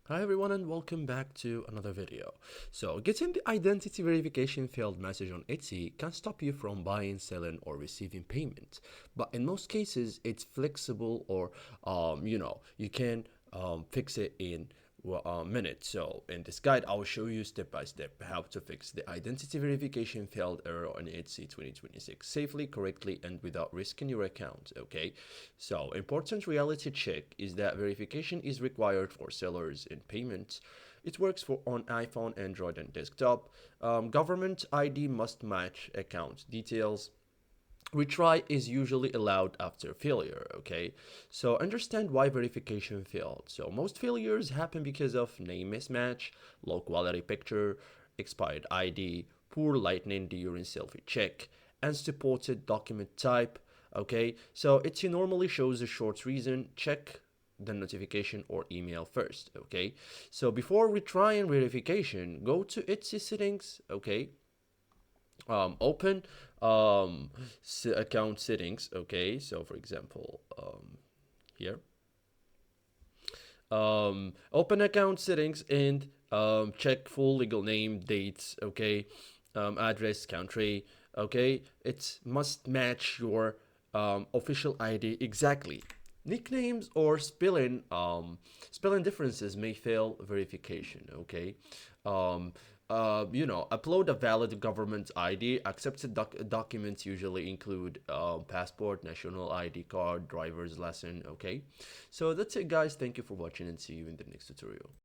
Hi everyone and welcome back to another video. So getting the identity verification failed message on Etsy can stop you from buying, selling or receiving payment. But in most cases it's flexible or you can fix it in a minute. So in this guide I will show you step by step how to fix the identity verification failed error on Etsy 2026 safely, correctly and without risking your account. Okay, so important reality check is that verification is required for sellers in payments. It works for on iPhone, Android and desktop. Government ID must match account details. Retry is usually allowed after failure. Okay, so understand why verification failed. So most failures happen because of name mismatch, low quality picture, expired ID, poor lighting during selfie check, unsupported document type. Okay, so it normally shows a short reason. Check the notification or email first. Okay, so before retrying verification, go to Etsy settings. Okay, open account settings. Okay, so for example, here, open account settings and check full legal name, dates. Okay, address, country. Okay, it must match your official ID exactly. Nicknames or spelling differences may fail verification. Okay, um, upload a valid government ID. Accepted documents usually include passport, national ID card, driver's license. Okay, so that's it, guys. Thank you for watching and see you in the next tutorial.